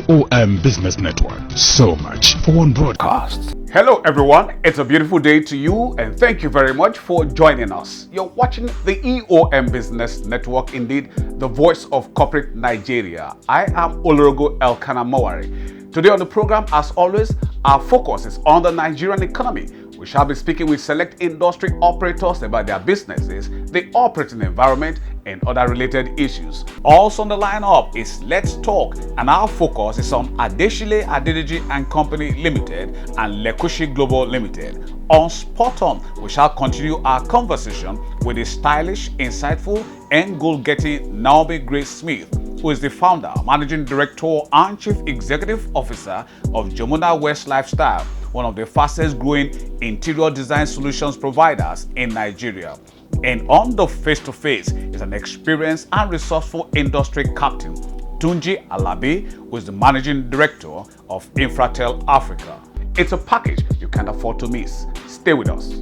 EOM Business Network. So much for one broadcast. Hello everyone, it's a beautiful day to you and thank you very much for joining us. You're watching the EOM Business Network, indeed the voice of corporate Nigeria. I am Olorogo Elkanah Mowari. Today on the program, as always, our focus is on the Nigerian economy. We shall be speaking with select industry operators about their businesses, the operating environment, and other related issues. Also on the lineup is Let's Talk, and our focus is on Adeshile Adedeji and Company Limited and Lekushi Global Limited. On Spot On, we shall continue our conversation with the stylish, insightful, and goal-getting Naomi Grace Smith, who is the founder, managing director, and chief executive officer of Jomuna West Lifestyle, one of the fastest growing interior design solutions providers in Nigeria. And on the face-to-face is an experienced and resourceful industry captain, Tunji Alabi, who is the managing director of Infratel Africa. It's a package you can't afford to miss. Stay with us.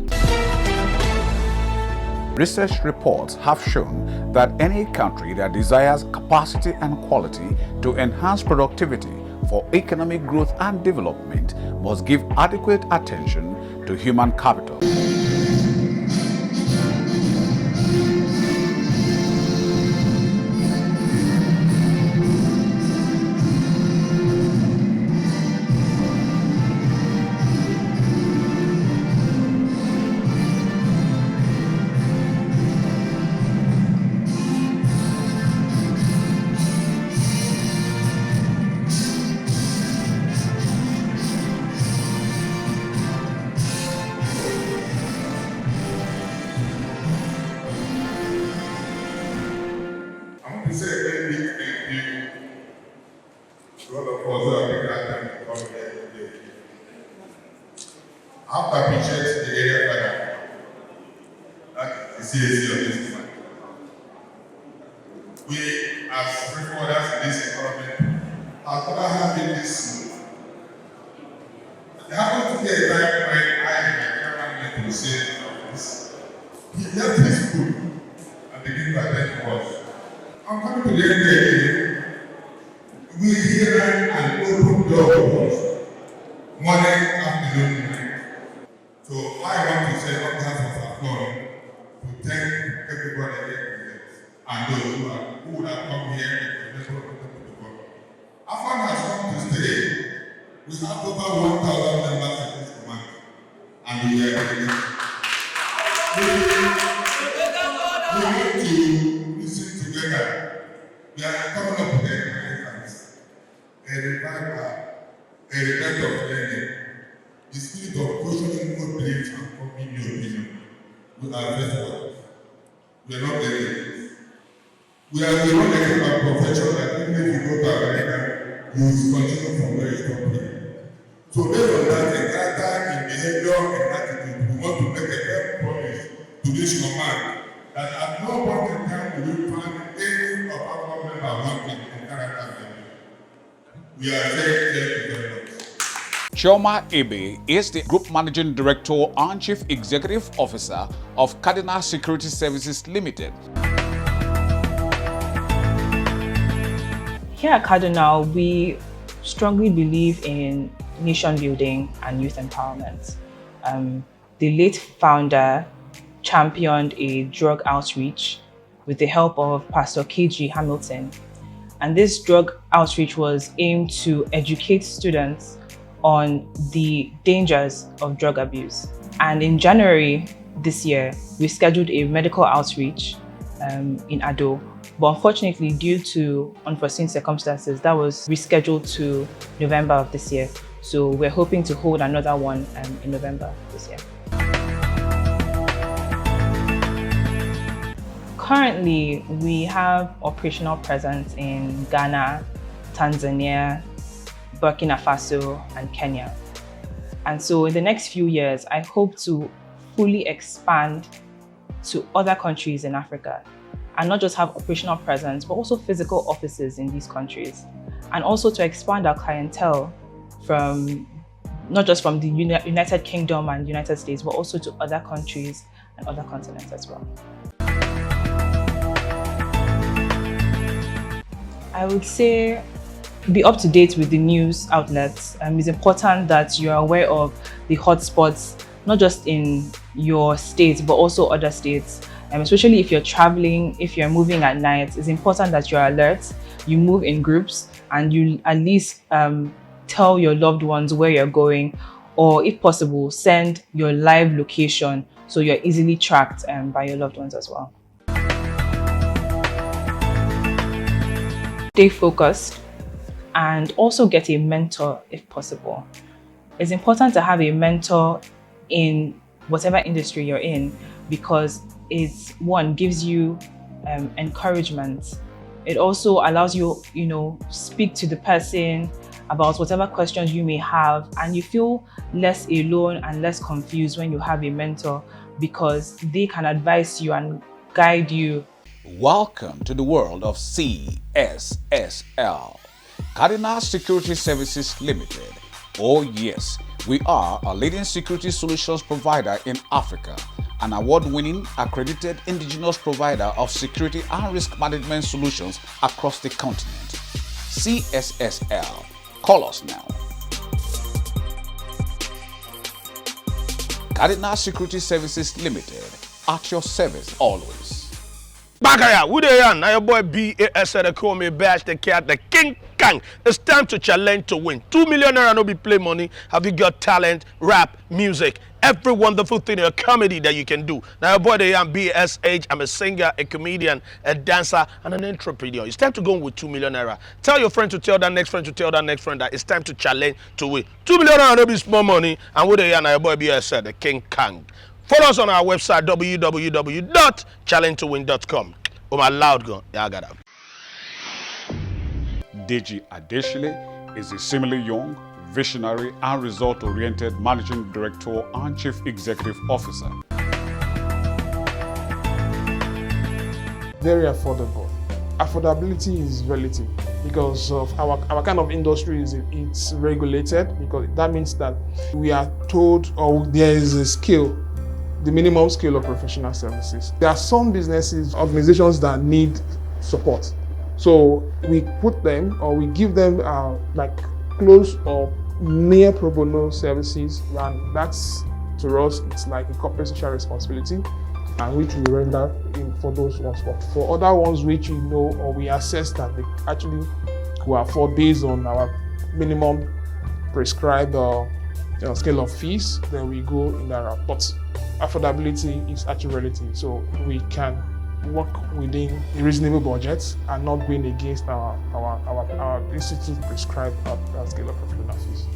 Research reports have shown that any country that desires capacity and quality to enhance productivity for economic growth and development must give adequate attention to human capital. I have to appreciate the area father, that is the CAC of this man. We, as stakeholders in this economy, have never had this smooth. There happened to be a time when I and my chairman to say this. He left his school and began to attend course. I'm coming to the end of the day. We hear and open doors, morning, afternoon, night. So I want to say on behalf of our forum to thank everybody here and those who would have come here and never come to the forum. AFAN has come to stay. We have over 1,000 members in this command, and we need to listen together. We are coming up with a revival, a repent of learning, the spirit of questioning good beliefs and forming new opinion. We are faithful. We are not ready. We are the one that our profession that even if you go to America, you will continue from where you stop here. So based on that, a character in behavior and attitude, we want to make a firm promise to this command that at no point in time will we find any of our members wanting in character. We are saying thank you very much. Chioma Ebe is the Group Managing Director and Chief Executive Officer of Cardinal Security Services Limited. Here at Cardinal, we strongly believe in nation building and youth empowerment. The late founder championed a drug outreach with the help of Pastor KG Hamilton. And this drug outreach was aimed to educate students on the dangers of drug abuse. And in January this year, we scheduled a medical outreach in Ado. But unfortunately, due to unforeseen circumstances, that was rescheduled to November of this year. So we're hoping to hold another one in November this year. Currently, we have operational presence in Ghana, Tanzania, Burkina Faso, and Kenya. And so in the next few years, I hope to fully expand to other countries in Africa and not just have operational presence, but also physical offices in these countries. And also to expand our clientele from not just from the United Kingdom and United States, but also to other countries and other continents as well. I would say be up to date with the news outlets. It's important that you are aware of the hotspots, not just in your state, but also other states. Especially if you're traveling, if you're moving at night, it's important that you're alert, you move in groups, and you at least tell your loved ones where you're going, or if possible, send your live location so you're easily tracked by your loved ones as well. Stay focused and also get a mentor if possible. It's important to have a mentor in whatever industry you're in, because it, one, gives you encouragement. It also allows you, speak to the person about whatever questions you may have, and you feel less alone and less confused when you have a mentor, because they can advise you and guide you. Welcome to the world of CSSL, Cardinal Security Services Limited. Oh yes, we are a leading security solutions provider in Africa, an award-winning accredited indigenous provider of security and risk management solutions across the continent. CSSL. Call us now. Cardinal Security Services Limited, at your service always. Bakaya, who they are? Now your boy BAS they call me Bash the Cat, the King Kang. It's time to challenge to win. 2 million naira no be play money. Have you got talent, rap, music, every wonderful thing in a comedy that you can do? Now your boy they are BSH. I'm a singer, a comedian, a dancer, and an entrepreneur. It's time to go with 2 million naira. Tell your friend to tell that next friend to tell that next friend that it's time to challenge to win. 2 million naira no be small money. And who they are? Now your boy BAS the King Kang. Follow us on our website www.challengetowin.com. Oh my loud gun, yeah, I got that. Deji Adeshile is a similarly young, visionary and result-oriented Managing Director and Chief Executive Officer. Very affordable. Affordability is relative because of our kind of industry it's regulated, because that means that we are told or there is a scale, the minimum scale of professional services. There are some businesses, organizations that need support. So we put them or we give them like close or near pro bono services, and that's, to us, it's like a corporate social responsibility, and which we render for those ones. But for other ones which we know or we assess that they actually will afford based on our minimum prescribed scale of fees, then we go in that route. But affordability is actually relative, so we can work within a reasonable budget and not going against our institute prescribed scale of professional fees.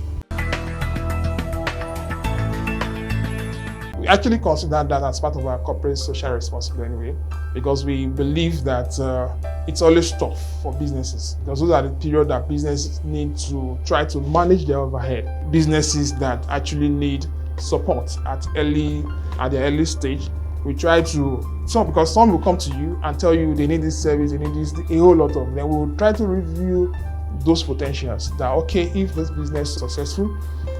We actually consider that as part of our corporate social responsibility anyway, because we believe that it's always tough for businesses, because those are the period that businesses need to try to manage their overhead. Businesses that actually need support at the early stage, we try to, because some will come to you and tell you they need this service, they need this, a whole lot of them. Then we will try to review those potentials that, okay, if this business is successful,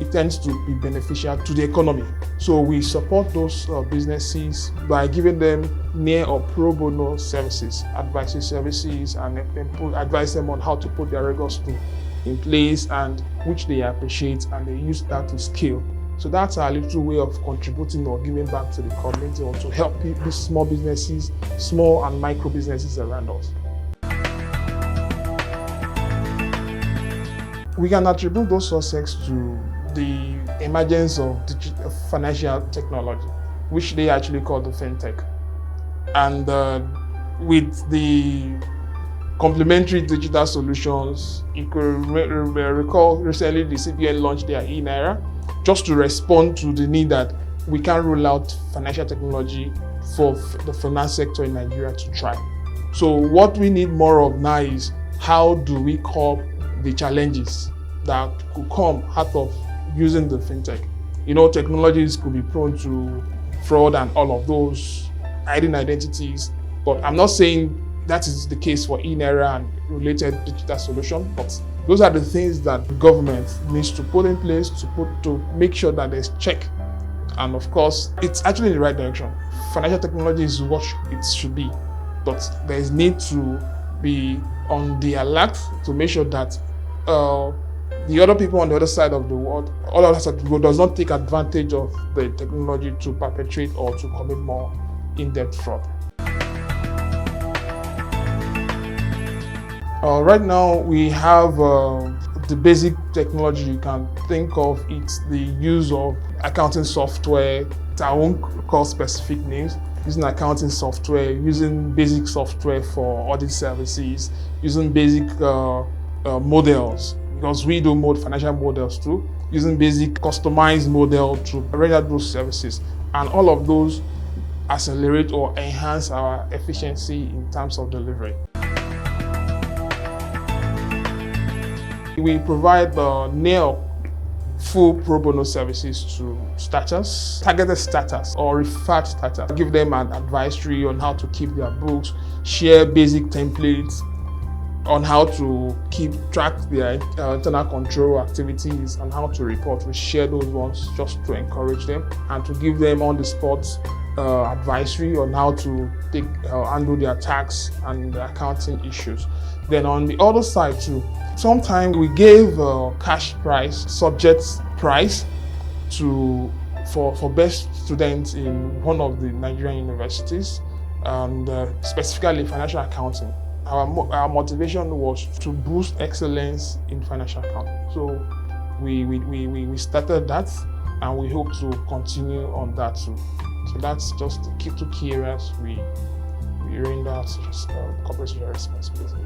it tends to be beneficial to the economy. So we support those businesses by giving them near or pro bono services, advisory services, and advise them on how to put their rigorous tool in place, and which they appreciate, and they use that to scale. So that's our little way of contributing or giving back to the community, or to help these small businesses, small and micro businesses around us. We can attribute those success to the emergence of financial technology, which they actually call the fintech. And with the complementary digital solutions, you could recall recently the CBN launched their eNaira, just to respond to the need that we can roll out financial technology for the finance sector in Nigeria to try. So what we need more of now is, how do we curb the challenges that could come out of using the fintech? Technologies could be prone to fraud and all of those hidden identities, but I'm not saying that is the case for eNaira and related digital solutions, but those are the things that the government needs to put in place to make sure that there's check. And of course, it's actually in the right direction. Financial technology is what it should be, but there's need to be on the alert to make sure that the other people on the other side of the world, all other side of the world, does not take advantage of the technology to perpetrate or to commit more in-depth fraud. Right now, we have the basic technology you can think of. It's the use of accounting software. I won't call specific names. Using accounting software, using basic software for audit services, using basic models, because we do financial models too, using basic customized model to render those services. And all of those accelerate or enhance our efficiency in terms of delivery. We provide the NAIL full pro bono services to starters, targeted starters or referred starters. Give them an advisory on how to keep their books, share basic templates on how to keep track their internal control activities and how to report. We share those ones just to encourage them and to give them on the spot advisory on how to handle their tax and accounting issues. Then on the other side too, sometimes we gave cash prize, subject prize for best students in one of the Nigerian universities, and specifically financial accounting. Our motivation was to boost excellence in financial accounting. So we started that, and we hope to continue on that too. So that's just the two key areas we render as corporate social responsibility.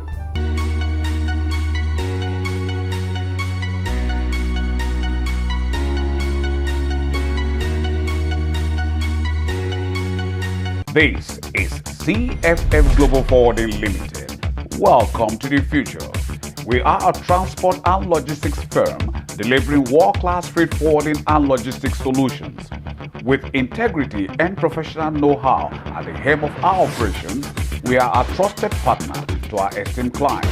This is CFF Global Forwarding Limited. Welcome to the future. We are a transport and logistics firm delivering world-class freight forwarding and logistics solutions. With integrity and professional know-how at the helm of our operations, we are a trusted partner to our esteemed clients.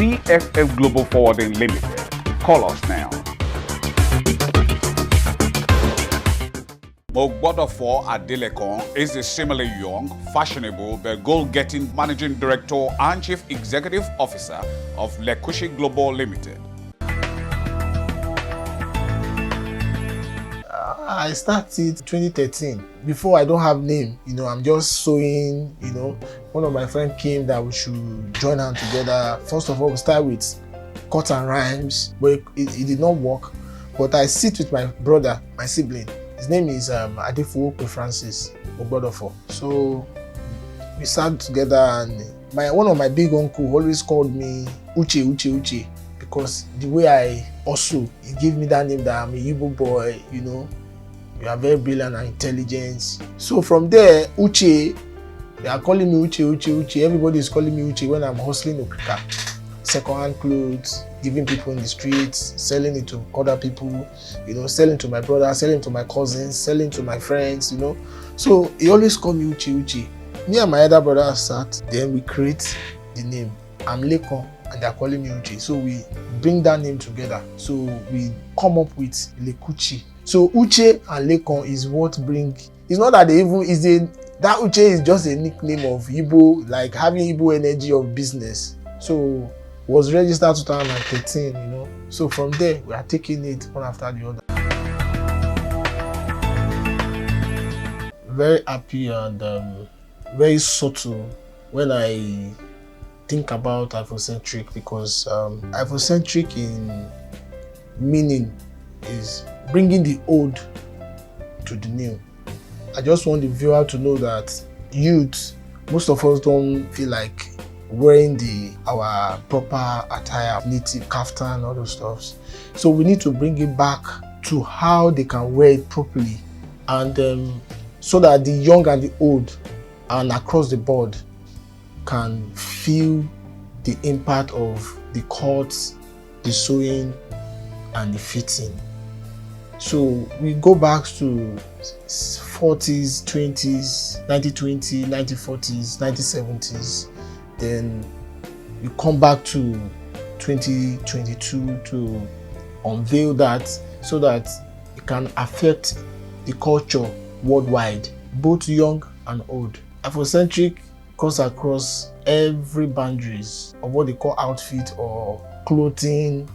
CFF Global Forwarding Limited. Call us now. Mogbodofo Adelekon is a similarly young, fashionable, but goal-getting Managing Director and Chief Executive Officer of Lekushi Global Limited. I started 2013. Before, I don't have name, I'm just sewing, One of my friends came that we should join hands together. First of all, we start with cut and rhymes, but it did not work. But I sit with my brother, my sibling. His name is Adefuope Francis Mogbodofo. So we sat together, and one of my big uncle always called me Uche, because the way I also, he gave me that name that I'm a Igbo boy, You are very brilliant and intelligent. So from there, Uche, they are calling me Uche. Everybody is calling me Uche when I'm hustling Okrika. Second-hand clothes, giving people in the streets, selling it to other people, selling to my brother, selling to my cousins, selling to my friends, So he always called me Uche. Me and my other brother sat, then we create the name. I'm Lekon, and they are calling me Uche. So we bring that name together. So we come up with Lekuchi. So Uche and Lekon is what bring. It's not that that Uche is just a nickname of Igbo, like having Igbo energy of business. So was registered 2013, So from there we are taking it one after the other. Very happy and very subtle when I think about Afrocentric, because Afrocentric in meaning is bringing the old to the new. I just want the viewer to know that youth, most of us don't feel like wearing our proper attire, native kaftan, all those stuffs. So we need to bring it back to how they can wear it properly, and so that the young and the old and across the board can feel the impact of the cuts, the sewing, and the fitting. So we go back to 40s, 20s, 1920s, 1940s, 1970s. Then you come back to 2022 to unveil that so that it can affect the culture worldwide, both young and old. Afrocentric cuts across every boundaries of what they call outfit or clothing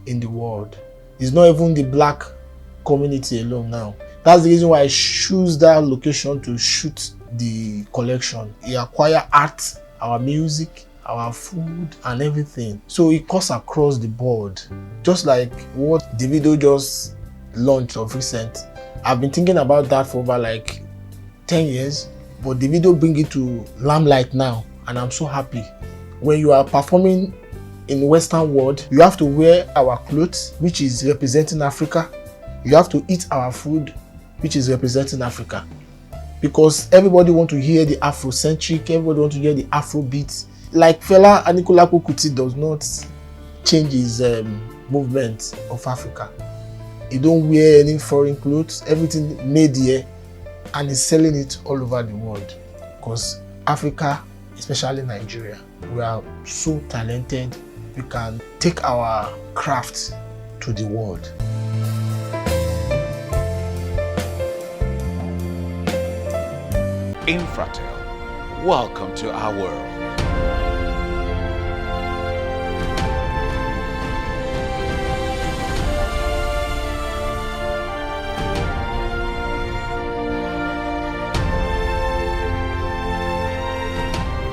in the world. It's not even the black community alone now. That's the reason why I choose that location to shoot the collection. It acquire art, our music, our food and everything. So it cuts across the board. Just like what Davido just launched of recent. I've been thinking about that for over like 10 years, but Davido bring it to limelight now, and I'm so happy. When you are performing in the Western world, you have to wear our clothes, which is representing Africa. You have to eat our food, which is representing Africa. Because everybody want to hear the Afrocentric, everybody want to hear the Afrobeat. Like Fela Anikulapo Kuti does not change his movement of Africa. He don't wear any foreign clothes, everything made here, and he's selling it all over the world. Because Africa, especially Nigeria, we are so talented. We can take our craft to the world. Infratel, welcome to our world.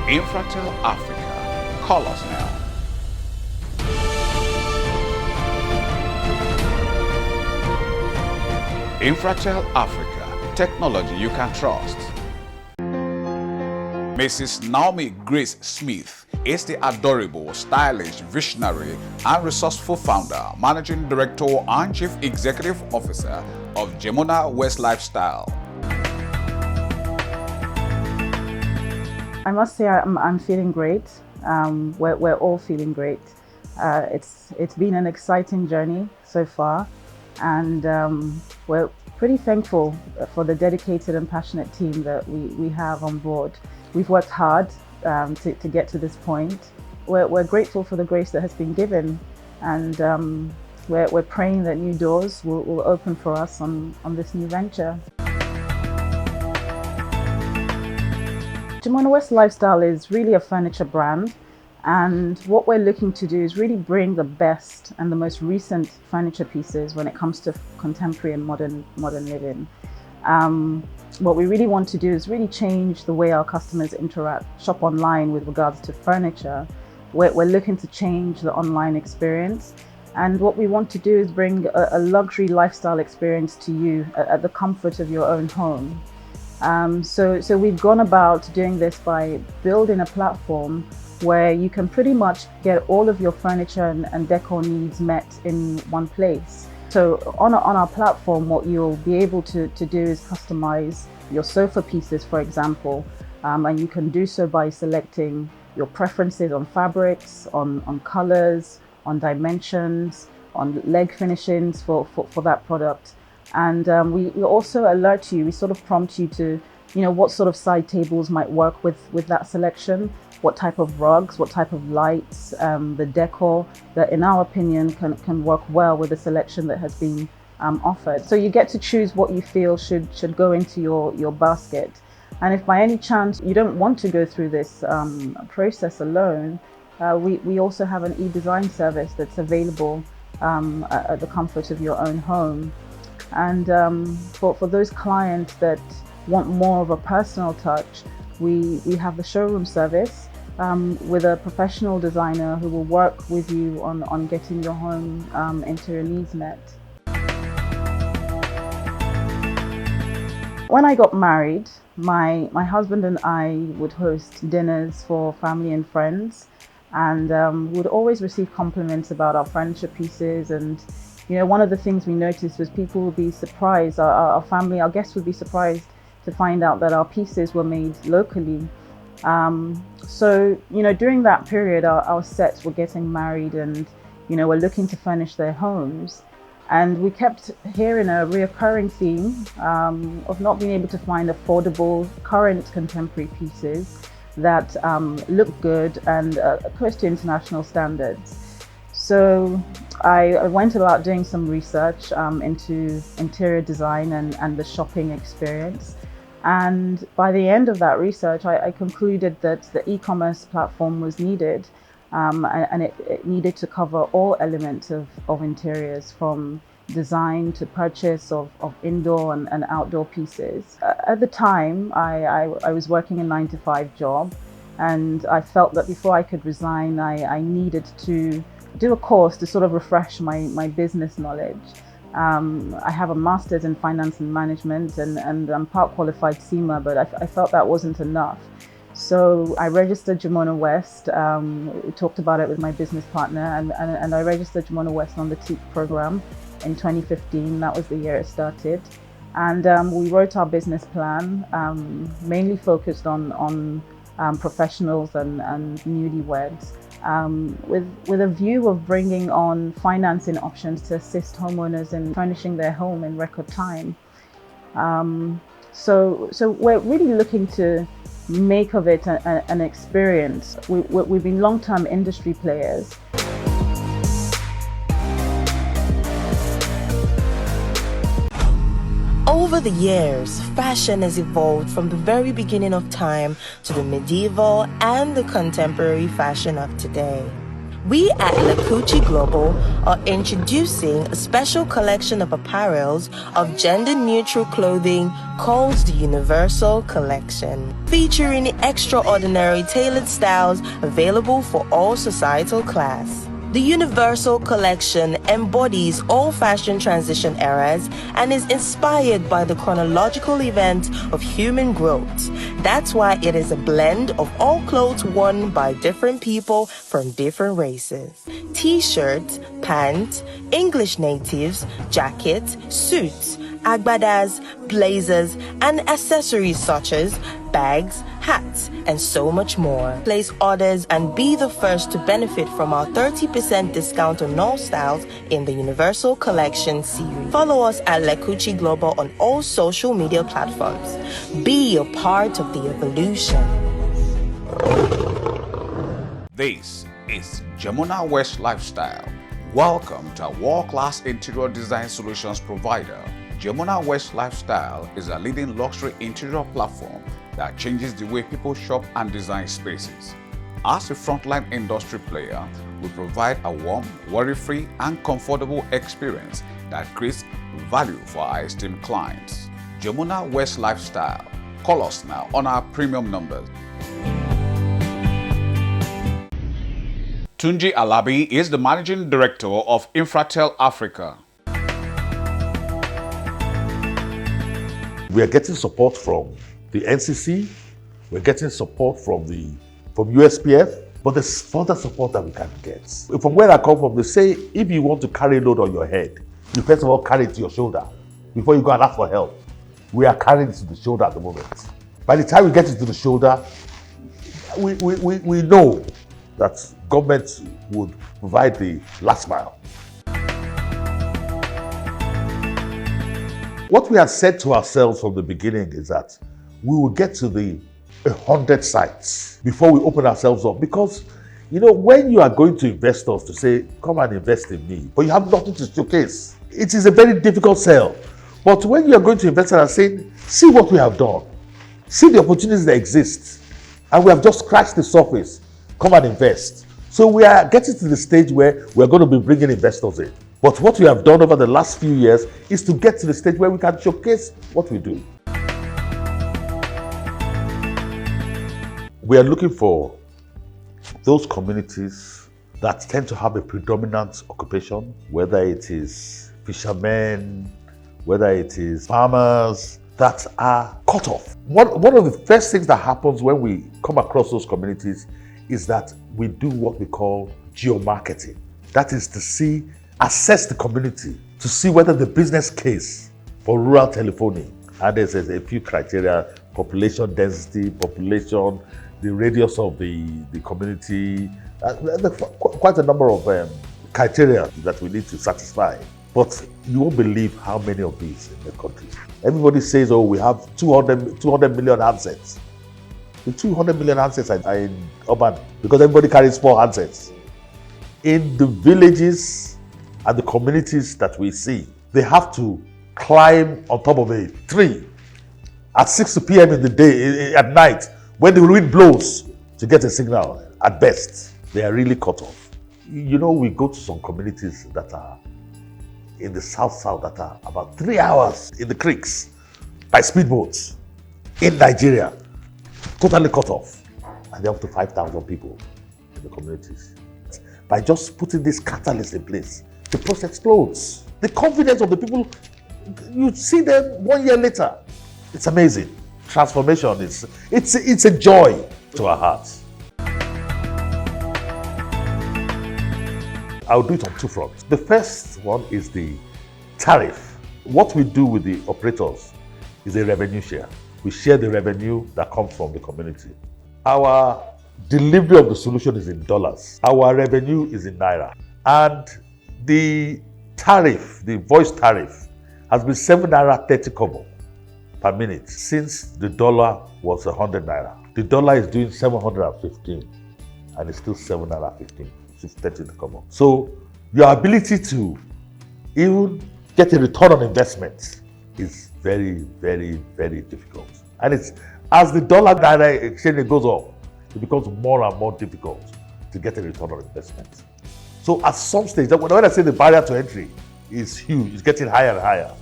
Infratel Africa, call us now. Infratel Africa, technology you can trust. Mrs. Naomi Grace Smith is the adorable, stylish, visionary, and resourceful founder, managing director, and chief executive officer of Gemona West Lifestyle. I must say I'm feeling great. We're all feeling great. It's been an exciting journey so far, and we're pretty thankful for the dedicated and passionate team that we have on board. We've worked hard to get to this point. We're grateful for the grace that has been given, and we're praying that new doors will open for us on this new venture. Gemona West Lifestyle is really a furniture brand, and what we're looking to do is really bring the best and the most recent furniture pieces when it comes to contemporary and modern living. What we really want to do is really change the way our customers shop online with regards to furniture. We're looking to change the online experience, and what we want to do is bring a luxury lifestyle experience to you at the comfort of your own home. So we've gone about doing this by building a platform where you can pretty much get all of your furniture and decor needs met in one place. So on our platform, what you'll be able to do is customize your sofa pieces, for example, and you can do so by selecting your preferences on fabrics, on colors, on dimensions, on leg finishings for that product. And we also alert you, we sort of prompt you to, what sort of side tables might work with that selection, what type of rugs, what type of lights, the decor that in our opinion can work well with the selection that has been offered. So you get to choose what you feel should go into your basket. And if by any chance you don't want to go through this process alone, we also have an e-design service that's available at the comfort of your own home. And for those clients that want more of a personal touch, we have the showroom service with a professional designer who will work with you on getting your home into your needs met. When I got married, my husband and I would host dinners for family and friends, and would always receive compliments about our furniture pieces. And one of the things we noticed was people would be surprised, our guests would be surprised to find out that our pieces were made locally. So during that period, our sets were getting married, and we're looking to furnish their homes. And we kept hearing a reoccurring theme of not being able to find affordable, current contemporary pieces that look good and close to international standards. So I went about doing some research into interior design and the shopping experience. And by the end of that research, I concluded that the e-commerce platform was needed, and it needed to cover all elements of interiors, from design to purchase of indoor and outdoor pieces. At the time, I was working a 9-to-5 job, and I felt that before I could resign, I needed to do a course to sort of refresh my business knowledge. I have a master's in finance and management, and I'm part qualified CIMA, but I felt that wasn't enough. So I registered Gimona West. We talked about it with my business partner, and I registered Gimona West on the TEAC program in 2015. That was the year it started. And we wrote our business plan, mainly focused on professionals and newlyweds, with a view of bringing on financing options to assist homeowners in furnishing their home in record time. So we're really looking to make of it an experience. We've been long-term industry players. Over the years, fashion has evolved from the very beginning of time to the medieval and the contemporary fashion of today. We at Lekuchi Global are introducing a special collection of apparels of gender-neutral clothing called the Universal Collection, featuring extraordinary tailored styles available for all societal class. The Universal Collection embodies all fashion transition eras and is inspired by the chronological event of human growth. That's why it is a blend of all clothes worn by different people from different races. T-shirts, pants, English natives, jackets, suits, agbadas, blazers, and accessories such as bags, hats, and so much more. Place orders and be the first to benefit from our 30% discount on all styles in the Universal Collection series. Follow us at Lekuchi Global on all social media platforms. Be a part of the evolution. This is Gimona West Lifestyle. Welcome to a world-class interior design solutions provider. Gimona West Lifestyle is a leading luxury interior platform that changes the way people shop and design spaces. As a frontline industry player, we provide a warm, worry-free, and comfortable experience that creates value for our esteemed clients. Gimona West Lifestyle. Call us now on our premium numbers. Tunji Alabi is the Managing Director of Infratel Africa. We are getting support from the NCC, we're getting support from USPF, but there's further support that we can get. From where I come from, they say if you want to carry a load on your head, you first of all carry it to your shoulder before you go and ask for help. We are carrying it to the shoulder at the moment. By the time we get it to the shoulder, we know that government would provide the last mile. What we have said to ourselves from the beginning is that we will get to the 100 sites before we open ourselves up, because when you are going to investors to say, come and invest in me, but you have nothing to showcase, it is a very difficult sell. But when you are going to investors and saying, see what we have done, see the opportunities that exist, and we have just scratched the surface, come and invest. So we are getting to the stage where we are going to be bringing investors in. But what we have done over the last few years is to get to the stage where we can showcase what we do. We are looking for those communities that tend to have a predominant occupation, whether it is fishermen, whether it is farmers, that are cut off. One of the first things that happens when we come across those communities is that we do what we call geomarketing. That is to assess the community to see whether the business case for rural telephony, and there's a few criteria: population density, population, the radius of the community, quite a number of criteria that we need to satisfy. But you won't believe how many of these in the country. Everybody says, oh, we have 200 million handsets. The 200 million handsets are in urban because everybody carries small handsets. In the villages and the communities that we see, they have to climb on top of a tree at 6 p.m. in the day, at night, when the wind blows to get a signal. At best, they are really cut off. You know, we go to some communities that are in the south that are about 3 hours in the creeks by speedboats in Nigeria, totally cut off. And they're up to 5,000 people in the communities. By just putting this catalyst in place, the process explodes. The confidence of the people, you see them 1 year later. It's amazing. Transformation, it's a joy to our hearts. I'll do it on two fronts. The first one is the tariff. What we do with the operators is a revenue share. We share the revenue that comes from the community. Our delivery of the solution is in dollars. Our revenue is in naira. And the tariff, the voice tariff, has been 7 naira 30 kobo per minute since the dollar was 100 naira. The dollar is doing 715 and it's still 7 naira 15. 30 kobo. So your ability to even get a return on investment is very, very, very difficult. And it's as the dollar naira exchange goes up, it becomes more and more difficult to get a return on investment. So at some stage, when I say the barrier to entry is huge, it's getting higher and higher.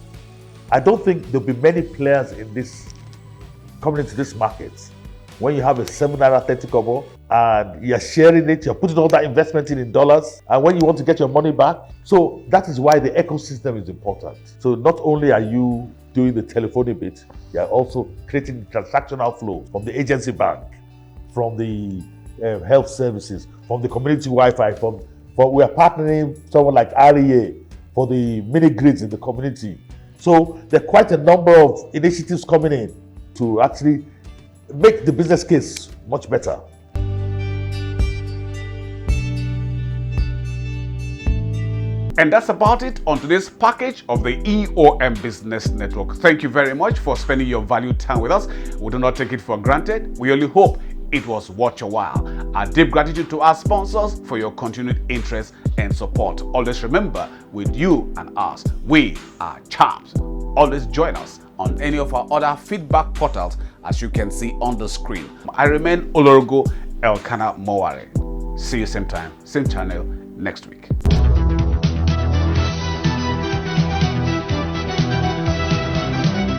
I don't think there'll be many players in this coming into this market. When you have a 7 naira 30 kobo and you're sharing it, you're putting all that investment in dollars, and when you want to get your money back, so that is why the ecosystem is important. So not only are you doing the telephony bit, you're also creating transactional flow from the agency bank, from the health services, from the community Wi-Fi, we are partnering someone like REA for the mini grids in the community. So there are quite a number of initiatives coming in to actually make the business case much better. And that's about it on today's package of the EOM Business Network. Thank you very much for spending your valued time with us. We do not take it for granted. We only hope it was worth your while. Our deep gratitude to our sponsors for your continued interest and support. Always remember, with you and us, we are champs. Always join us on any of our other feedback portals, as you can see on the screen. I remain Olorogo Elkanah Moware. See you same time, same channel next week.